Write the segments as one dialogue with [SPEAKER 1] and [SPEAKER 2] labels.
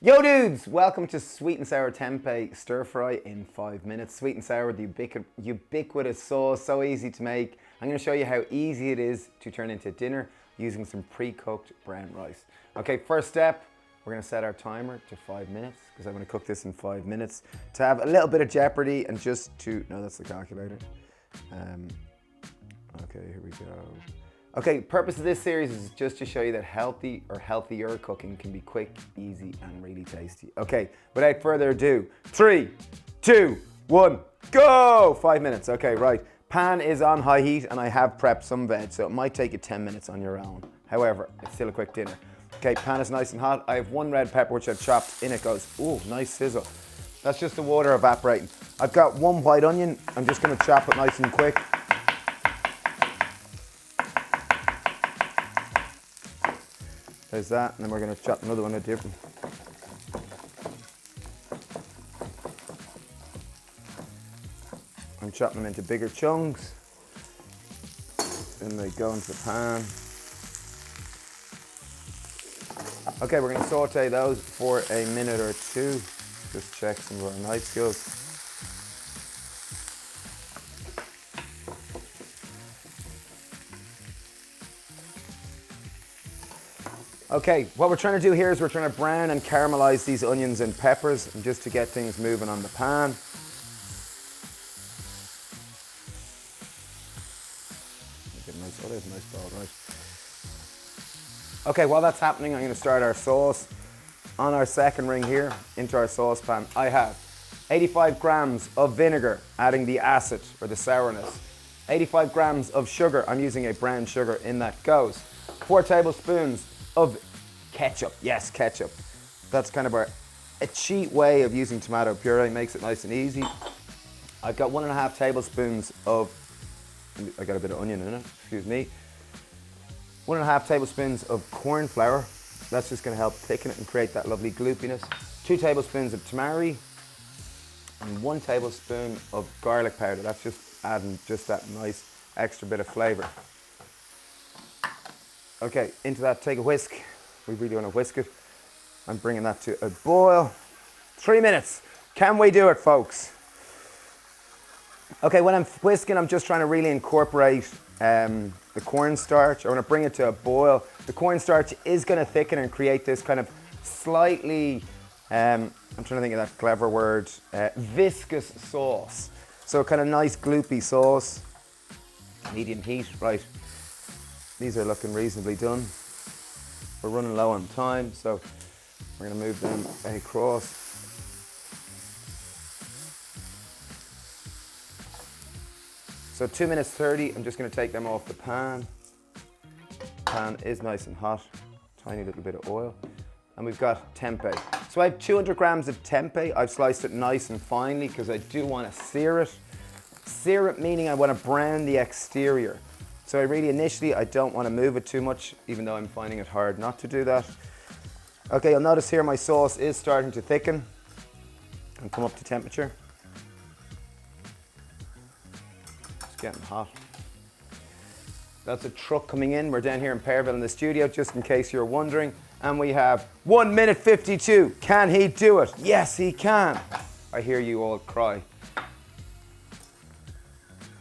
[SPEAKER 1] Yo dudes, welcome to sweet and sour tempeh stir fry in 5 minutes. Sweet and sour, the ubiquitous sauce, so easy to make. I'm going to show you how easy it is to turn into dinner using some pre-cooked brown rice. Okay, first step, we're going to set our timer to 5 minutes because I'm going to cook this in 5 minutes to have a little bit of jeopardy and just to, no, that's the calculator. Okay, here we go. Okay, purpose of this series is just to show you that healthy or healthier cooking can be quick, easy, and really tasty. Okay, without further ado, 3, 2, 1, go! 5 minutes, okay, right. Pan is on high heat and I have prepped some veg, so it might take you 10 minutes on your own. However, it's still a quick dinner. Okay, pan is nice and hot. I have one red pepper which I've chopped. In it goes, ooh, nice sizzle. That's just the water evaporating. I've got one white onion. I'm just gonna chop it nice and quick. There's that, and then we're going to chop another one a different. I'm chopping them into bigger chunks. Then they go into the pan. Okay, we're going to saute those for a minute or two. Just check some of our knife skills. Okay, what we're trying to do here is we're trying to brown and caramelize these onions and peppers and just to get things moving on the pan. Oh, there's a nice ball, right. Okay, while that's happening, I'm going to start our sauce. On our second ring here, into our saucepan, I have 85 grams of vinegar, adding the acid or the sourness. 85 grams of sugar, I'm using a brown sugar, in that goes. 4 tablespoons of ketchup. Yes, ketchup. That's kind of a cheat way of using tomato puree, makes it nice and easy. I've got 1.5 tablespoons of, I got a bit of onion in it, excuse me. 1.5 tablespoons of corn flour. That's just going to help thicken it and create that lovely gloopiness. 2 tablespoons of tamari and 1 tablespoon of garlic powder. That's just adding just that nice extra bit of flavor. Okay, into that, take a whisk. We really want to whisk it. I'm bringing that to a boil. 3 minutes. Can we do it, folks? Okay, when I'm whisking, I'm just trying to really incorporate the cornstarch. I want to bring it to a boil. The cornstarch is going to thicken and create this kind of slightly, I'm trying to think of that clever word, viscous sauce. So kind of nice gloopy sauce. Medium heat, right. These are looking reasonably done. We're running low on time, so we're going to move them across. So 2 minutes 30, I'm just going to take them off the pan. Pan is nice and hot, tiny little bit of oil. And we've got tempeh. So I have 200 grams of tempeh. I've sliced it nice and finely because I do want to sear it. Sear it meaning I want to brown the exterior. So I don't want to move it too much, even though I'm finding it hard not to do that. Okay, you'll notice here my sauce is starting to thicken and come up to temperature. It's getting hot. That's a truck coming in. We're down here in Pearville in the studio, just in case you're wondering. And we have 1 minute 52. Can he do it? Yes, he can. I hear you all cry.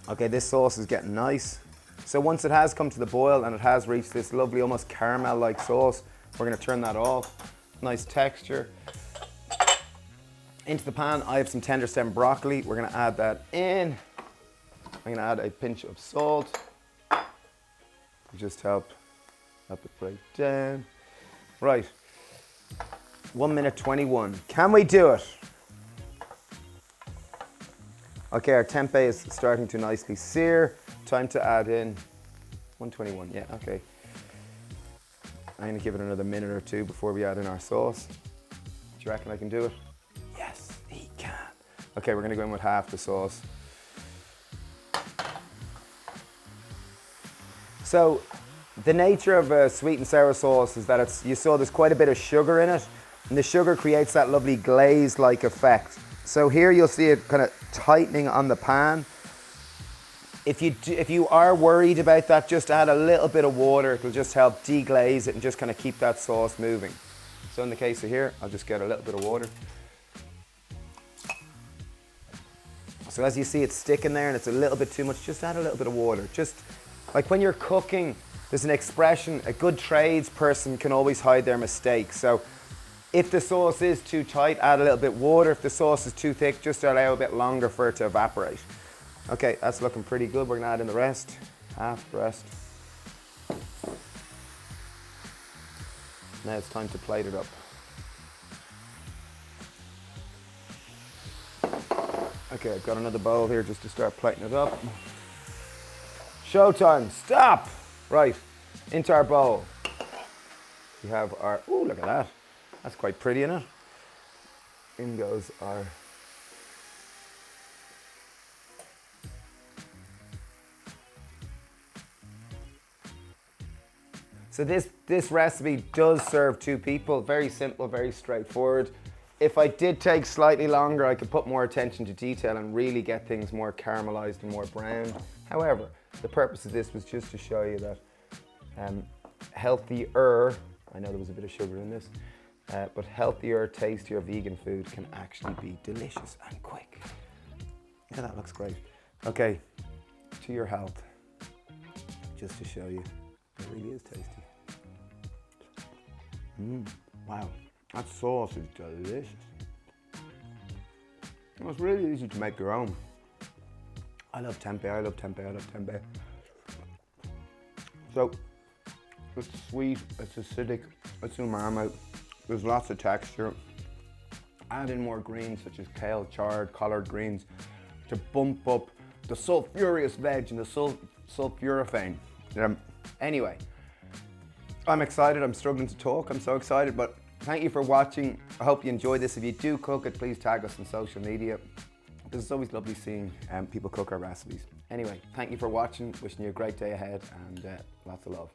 [SPEAKER 1] Okay, this sauce is getting nice. So once it has come to the boil and it has reached this lovely, almost caramel-like sauce, we're going to turn that off. Nice texture. Into the pan, I have some tender stem broccoli. We're going to add that in. I'm going to add a pinch of salt. Just help it break down. Right. 1 minute 21. Can we do it? Okay, our tempeh is starting to nicely sear. Time to add in 121, yeah, okay. I'm gonna give it another minute or two before we add in our sauce. Do you reckon I can do it? Yes, he can. Okay, we're gonna go in with half the sauce. So, the nature of a sweet and sour sauce is that you saw there's quite a bit of sugar in it, and the sugar creates that lovely glaze-like effect. So here you'll see it kind of tightening on the pan. If you are worried about that, just add a little bit of water. It'll just help deglaze it and just kind of keep that sauce moving. So in the case of here, I'll just get a little bit of water. So as you see, it's sticking there and it's a little bit too much. Just add a little bit of water. Just like when you're cooking, there's an expression, a good tradesperson can always hide their mistakes. So if the sauce is too tight, add a little bit of water. If the sauce is too thick, just allow a bit longer for it to evaporate. Okay, that's looking pretty good. We're gonna add in the rest, half the rest. Now it's time to plate it up. Okay, I've got another bowl here just to start plating it up. Showtime, stop! Right, into our bowl. We have our, ooh, look at that. That's quite pretty, isn't it? In goes our So this recipe does serve 2 people. Very simple, very straightforward. If I did take slightly longer, I could put more attention to detail and really get things more caramelized and more browned. However, the purpose of this was just to show you that healthier, I know there was a bit of sugar in this, but healthier, tastier vegan food can actually be delicious and quick. Yeah, that looks great. Okay, to your health, just to show you, it really is tasty. Wow, that sauce is delicious. It's really easy to make your own. I love tempeh, I love tempeh, I love tempeh. So, it's sweet, it's acidic, it's umami, there's lots of texture. Add in more greens such as kale, chard, collard greens to bump up the sulfurous veg and the sulforaphane. Anyway, I'm excited, I'm struggling to talk, I'm so excited, but thank you for watching. I hope you enjoyed this. If you do cook it, please tag us on social media, because it's always lovely seeing people cook our recipes. Anyway, thank you for watching, wishing you a great day ahead, and lots of love.